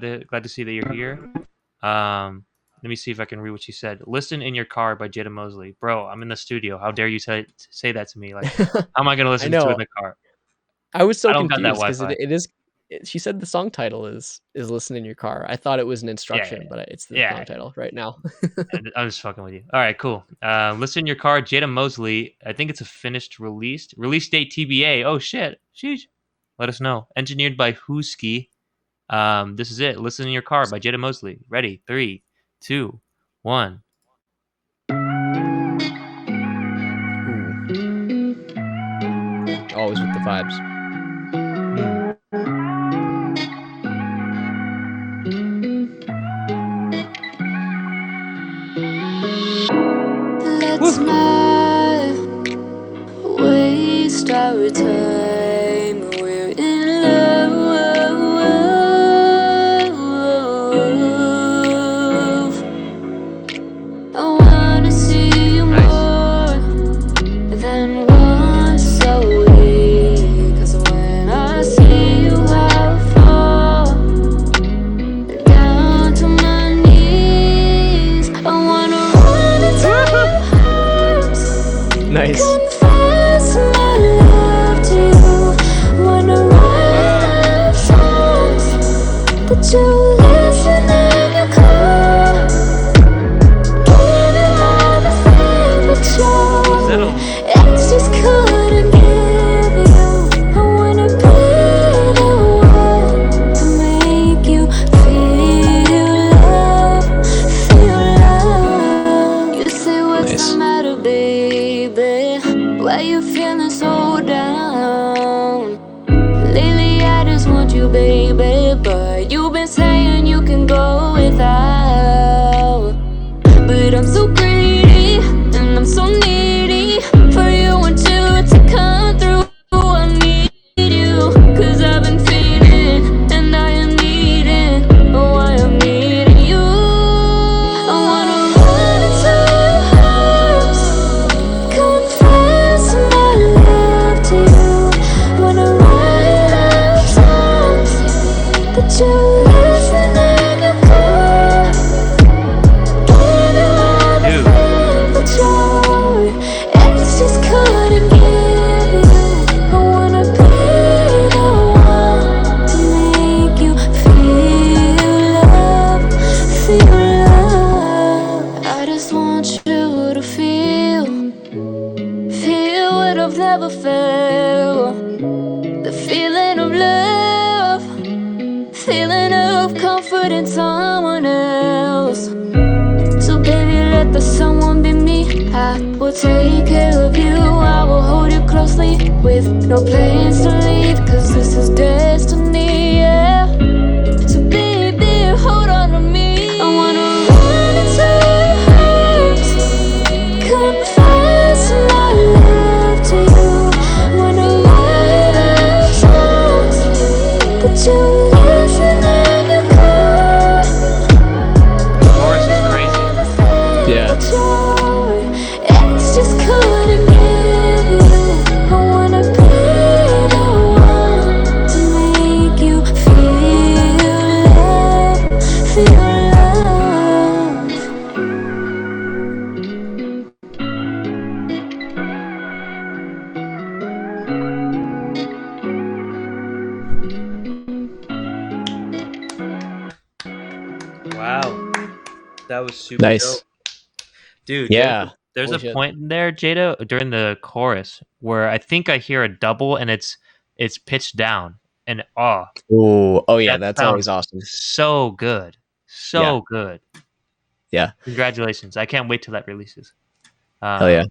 glad to see that you're here. Let me see if I can read what she said. Listen in your car by Jada Moseley. Bro, I'm in the studio. How dare you say that to me? Like, how am I going to I listen to it in know. the car? I was I so don't got that confused because Wi-Fi. it is. She said the song title is "Listen in Your Car." I thought it was an Yeah, instruction, but it's the yeah. song title right now. I'm just fucking with you. All right, cool. Listen in your car, Jada Moseley. I think it's a finished release date TBA. Oh shit, sheesh. Let us know. Engineered by Husky. This is it. Listen in your car by Jada Moseley. Ready? 3, 2, 1. Ooh, always with the vibes. Let's not waste our time. We're in love. I wanna see you more than once a week. 'Cause when I see you, I fall down to my knees. I wanna run into your arms. Nice. Confess my love to you. Wanna write songs that you listen in your car. Give it everything but joy. It's just couldn't give you. I wanna be the one to make you feel love, feel love. You say what's Nice. the matter, baby? Why you feeling so down? Lately I just want you, baby, but you've been saying you can go without. But I'm so greedy and I'm so needy for you. Want you to come through. I need you, 'cause I've been feeding and I am needing. Oh, I am needing you. I wanna run into your arms. Confess my love to you. Wanna write out songs that you listen in your car. Give it everything but joy. It's just couldn't give you. I wanna be the one to make you feel love, feel love. I just want you to feel what I've never felt. The feeling of love, feeling of comfort in someone else. So baby, let the someone be me. I will take care of you. I will hold you closely with no plans to leave. 'Cause this is destiny, yeah. So baby, hold on to me. I wanna run into your arms. Confess my love to you. Wanna write out songs that you listen in your car. Chorus is crazy. Yeah. It's just couldn't give you. I wanna be the one to make you feel love, feel love. Wow, that was super Nice. dope, dude. Yeah. There's Holy a shit. point in there, Jada, during the chorus where I think I hear a double and it's pitched down, and Oh yeah, that that's always sounds awesome. so good, Yeah. so good. Yeah. Congratulations! I can't wait till that releases. Hell yeah.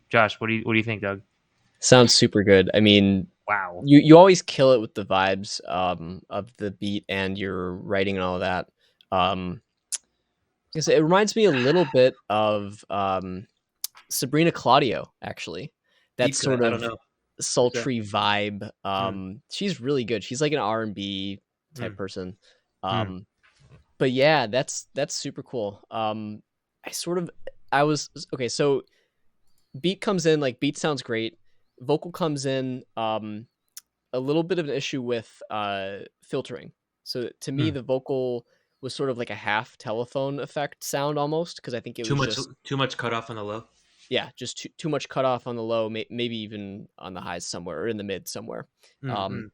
Josh, what do you think, Doug? Sounds super good. I mean, Wow. you always kill it with the vibes of the beat and your writing and all of that. Um, because it reminds me a little bit of Sabrina Claudio, actually. That Deep sort cut. I don't of know. sultry vibe. Mm, She's really good. She's like an R&B type mm, person. mm. But yeah, that's super cool. I was okay. So beat comes in, like beat sounds great. Vocal comes in. A little bit of an issue with filtering. So to me, Hmm. the vocal was sort of like a half telephone effect sound almost, because I think it was just Too much cut off on the low. yeah, just too much cut off on the low, maybe even on the highs somewhere or in the mid somewhere. Um, Mm-hmm.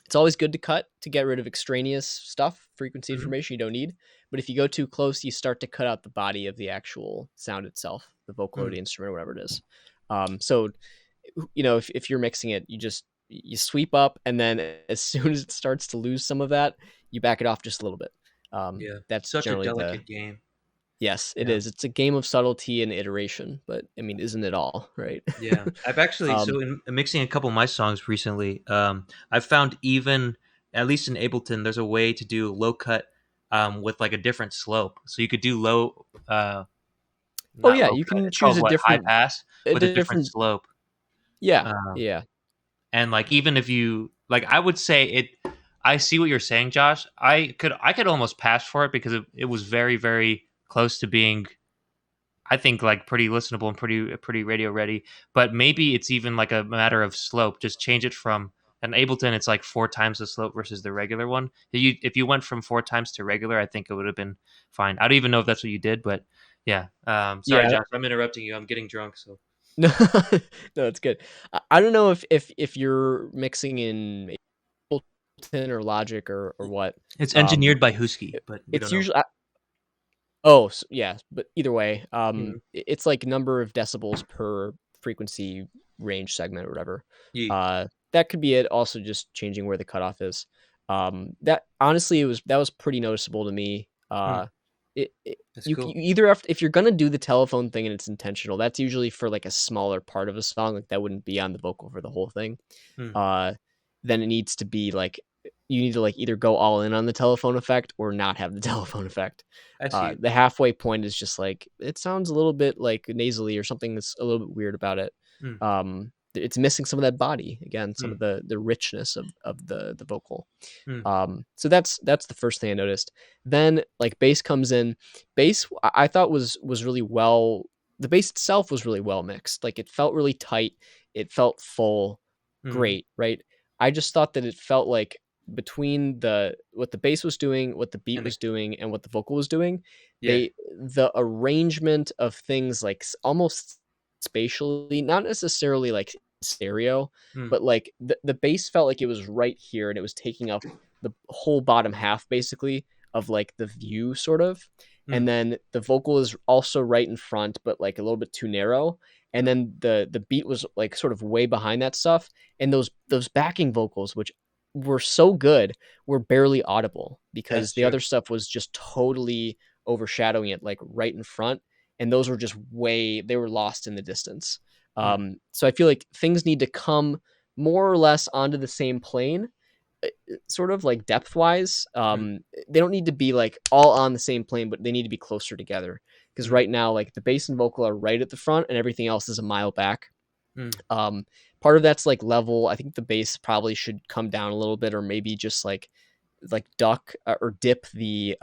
it's always good to cut to get rid of extraneous stuff, frequency Mm-hmm. information you don't need. But if you go too close, you start to cut out the body of the actual sound itself, the vocal or Mm. the instrument or whatever it is. So if you're mixing it, you sweep up, and then as soon as it starts to lose some of that, you back it off just a little bit. Yeah, That's such a generally the delicate game. yes, it Yeah. is. It's a game of subtlety and iteration, but I mean, isn't it all, right? Yeah, I've actually um, in mixing a couple of my songs recently. I've found even at least in Ableton, there's a way to do low cut with like a different slope. So you could do low, oh not yeah, low you cut. can It's choose called what, high pass a with a different different, slope. yeah, Um, yeah, and like even if you like, I would say it. I see what you're saying, Josh. I could almost pass for it because it was very very close to being I think like pretty listenable and pretty radio ready. But maybe it's even like a matter of slope. Just change it from an Ableton. It's like 4 times the slope versus the regular one. If you went from 4 times to regular, I think it would have been fine. I don't even know if that's what you did, but yeah. Sorry, yeah. Josh. I'm interrupting you. I'm getting drunk. So No, no, it's good. I don't know if you're mixing in Ableton or Logic or what. it's Um, engineered by Husky, but we it's don't know. usually oh yeah, but either way, Mhm. it's like number of decibels per frequency range segment or whatever. Ye- That could be it. Also, just changing where the cutoff is. That honestly, that was pretty noticeable to me. hmm, It that's you cool. either have if you're gonna do the telephone thing and it's intentional, that's usually for like a smaller part of a song, like that wouldn't be on the vocal for the whole thing. Hmm, Uh, then it needs to be like you need to like either go all in on the telephone effect or not have the telephone effect. I see. The halfway point is just like it sounds a little bit like nasally or something that's a little bit weird about it. Hmm, It's missing some of that body again, some hmm, of the richness of the vocal. hmm, So that's the first thing I noticed. Then like bass comes in. Bass I thought was really well. The bass itself was really well mixed. Like it felt really tight. It felt full. hmm. Great, right? I just thought that it felt like between the what the bass was doing, what the beat And the was doing, and what the vocal was doing, yeah. the arrangement of things like almost spatially, not necessarily like stereo, Hmm, but like the bass felt like it was right here and it was taking up the whole bottom half basically of like the view sort of. hmm, And then the vocal is also right in front, but like a little bit too narrow. And hmm. then the beat was like sort of way behind that stuff. And those backing vocals, which were so good, were barely audible That's because the true. other stuff was just totally overshadowing it, like right in front. And those were just they were lost in the distance. Hmm, So I feel like things need to come more or less onto the same plane, sort of like depth wise. hmm, They don't need to be like all on the same plane, but they need to be closer together. Because hmm, right now, like the bass and vocal are right at the front, and everything else is a mile back. hmm. Um, Part of that's like level. I think the bass probably should come down a little bit, or maybe just like duck or dip the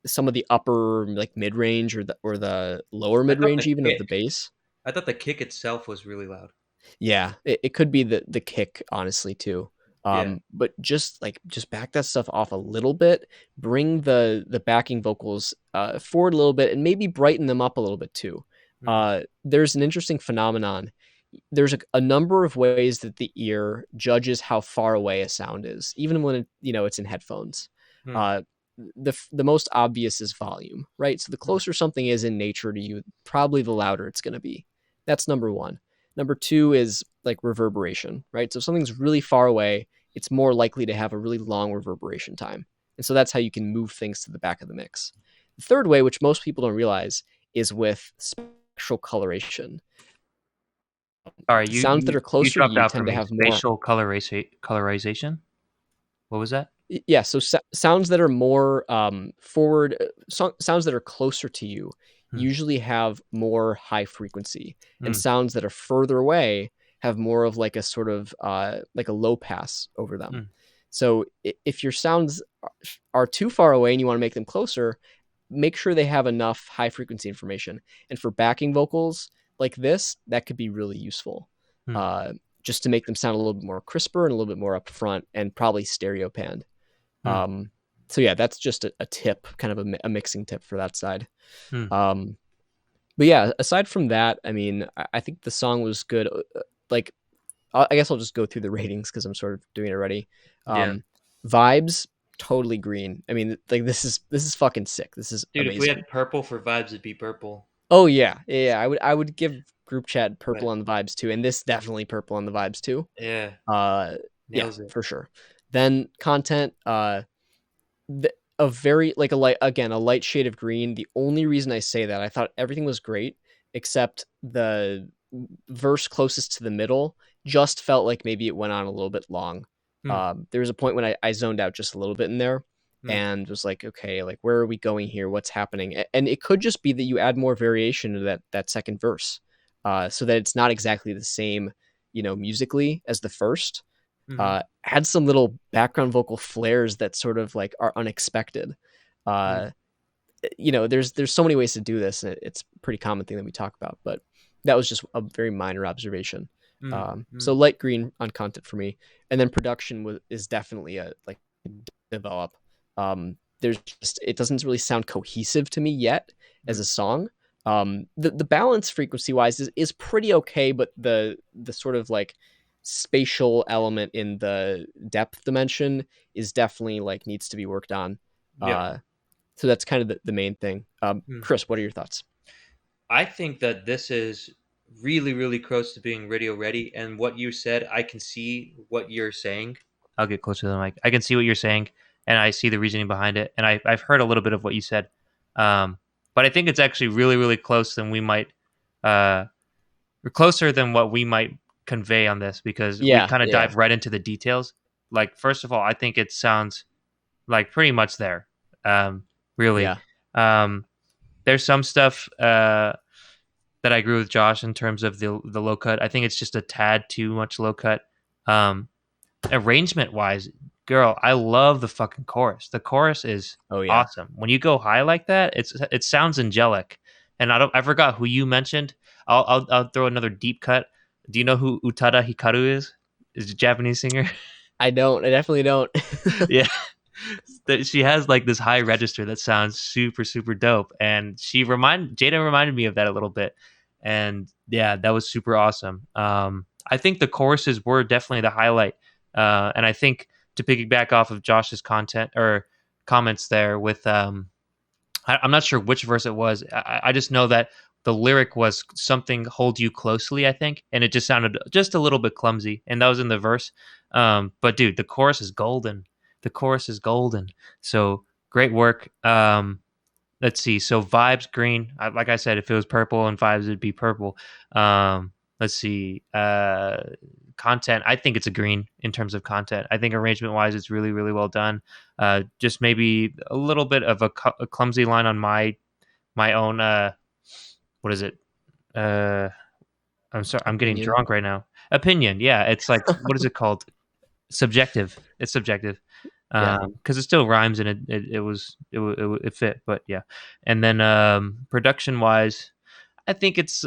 some of the upper like mid range or the lower I mid thought range the even of the kick. bass. I thought the kick itself was really loud. Yeah, it could be the kick, honestly, too. Yeah. But just back that stuff off a little bit, bring the backing vocals forward a little bit, and maybe brighten them up a little bit too. Hmm, There's an interesting phenomenon. There's a number of ways that the ear judges how far away a sound is, even when it's in headphones. hmm, Uh, the most obvious is volume, right? So the hmm, closer something is in nature to you, probably the louder it's going to be. That's number one. Number two is like reverberation, right? So if something's really far away, it's more likely to have a really long reverberation time. And so that's how you can move things to the back of the mix. The third way, which most people don't realize, is with spectral coloration. All right, Sounds that are you closer to dropped you out for tend to me. have more. Spatial colorization. What was that? Yeah, so sounds that are more forward, sounds that are closer to you Hmm, usually have more high frequency, and hmm, sounds that are further away have more of like a sort of like a low pass over them. hmm, So if your sounds are too far away and you want to make them closer, make sure they have enough high frequency information. And for backing vocals like this, that could be really useful. hmm, Uh, just to make them sound a little bit more crisper and a little bit more upfront and probably stereo panned. hmm. So yeah, that's just a tip, kind of a mixing tip for that side. Hmm. Um, but yeah, aside from that, I mean, I think the song was good. Like, I guess I'll just go through the ratings because I'm sort of doing it already. Yeah. Um, Vibes, totally green. I mean, like this is fucking sick. This is Dude, if we amazing. had purple for vibes, it'd be purple. Oh yeah, yeah. I would give group chat purple But on the vibes too, and this definitely purple on the vibes too. yeah, Uh, yeah, nails it. for sure. Then content, a very like a light, again, a light shade of green. The only reason I say that, I thought everything was great except the verse closest to the middle just felt like maybe it went on a little bit long. Hmm. There was a point when I zoned out just a little bit in there Hmm. and was like, okay, like where are we going here? What's happening? And it could just be that you add more variation to that second verse, so that it's not exactly the same, musically as the first. Hmm. Had some little background vocal flares that sort of like are unexpected. Hmm. Uh, there's so many ways to do this, and it's a pretty common thing that we talk about. But that was just a very minor observation. Hmm. So Hmm. light green on content for me, and then production is definitely a like develop. There's just, it doesn't really sound cohesive to me yet as Hmm. a song. The balance frequency wise is pretty okay, but the sort of like spatial element in the depth dimension is definitely like needs to be worked on. Yeah. So that's kind of the main thing. Hmm. Chris, what are your thoughts? I think that this is really, really close to being radio ready. And what you said, I can see what you're saying. I'll get closer to the mic. I can see what you're saying, and I see the reasoning behind it. And I've heard a little bit of what you said, um, but I think it's actually really, really close than we might, or closer than what we might convey on this because we Yeah, kind of yeah, dive right into the details. Like, first of all, I think it sounds like pretty much there. Um, really, yeah. um, there's some stuff. That I agree with Josh in terms of the low cut. I think it's just a tad too much low cut. Um, Arrangement wise, girl, I love the fucking chorus. The chorus is Oh yeah. awesome. When you go high like that, it sounds angelic. And I forgot who you mentioned. I'll throw another deep cut. Do you know who Utada Hikaru is? Is a Japanese singer. I don't. I definitely don't. Yeah. She has like this high register that sounds super super dope, and Jada reminded me of that a little bit, and yeah, that was super awesome. I think the choruses were definitely the highlight, and I think to piggyback off of Josh's content or comments there with I'm not sure which verse it was. I just know that the lyric was something "hold you closely," I think, and it just sounded just a little bit clumsy, and that was in the verse. But dude, the chorus is golden. The chorus is golden. So great work. Let's see. So vibes green. Like I said, if it was purple and vibes, it'd be purple. Let's see. Content. I think it's a green in terms of content. I think arrangement wise, it's really really well done. Just maybe a little bit of a clumsy line on my own. What is it? Uh, I'm sorry. I'm getting Opinion. drunk right now. Opinion. Yeah. It's like what is it called? Subjective. It's subjective. Yeah. Because it still rhymes and it fit, but yeah. And then production wise, I think it's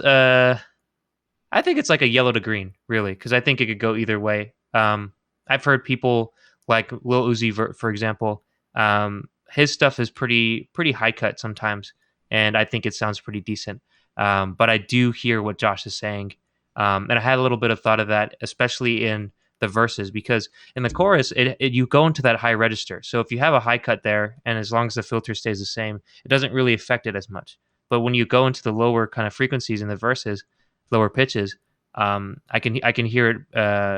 I think it's like a yellow to green, really, because I think it could go either way. I've heard people like Lil Uzi, for example. His stuff is pretty high cut sometimes, and I think it sounds pretty decent. But I do hear what Josh is saying, and I had a little bit of thought of that, especially in the verses, because in the chorus, you go into that high register. So if you have a high cut there, and as long as the filter stays the same, it doesn't really affect it as much. But when you go into the lower kind of frequencies in the verses, lower pitches, I can hear it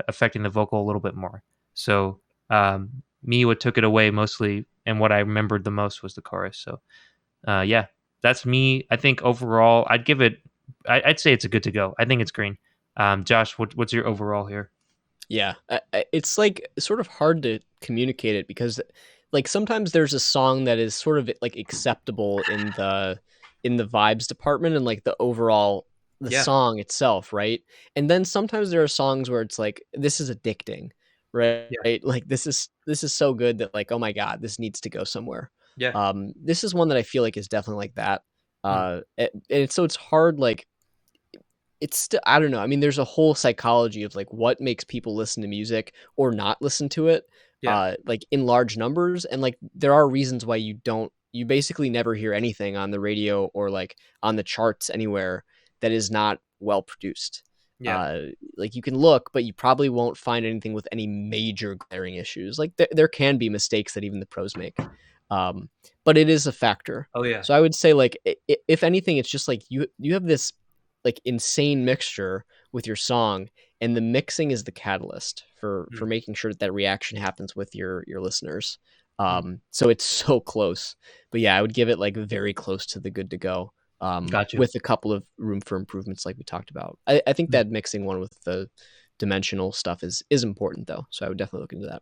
affecting the vocal a little bit more. So me, what took it away mostly, and what I remembered the most was the chorus. So yeah, that's me. I think overall, I'd give it. I'd say it's a good to go. I think it's green. Josh, what's your overall here? Yeah, it's like sort of hard to communicate it because like sometimes there's a song that is sort of like acceptable in the vibes department and like the overall the Yeah, song itself, right? And then sometimes there are songs where it's like this is addicting, right? yeah, Like this is so good that like oh my god, this needs to go somewhere. yeah. This is one that I feel like is definitely like that. Hmm. So it's hard like it's still, I don't know. I mean, there's a whole psychology of like what makes people listen to music or not listen to it. Yeah. like in large numbers, and like there are reasons why you basically never hear anything on the radio or like on the charts anywhere that is not well produced. Yeah. Like you can look, but you probably won't find anything with any major glaring issues. Like there can be mistakes that even the pros make, but it is a factor. Oh yeah. So I would say like if anything, it's just like you have this like insane mixture with your song, and the mixing is the catalyst for Mm. making sure that that reaction happens with your listeners. Mm. So it's so close, but yeah, I would give it like very close to the good to go, Got you. with a couple of room for improvements like we talked about. I think Mm. that mixing one with the dimensional stuff is important though, so I would definitely look into that.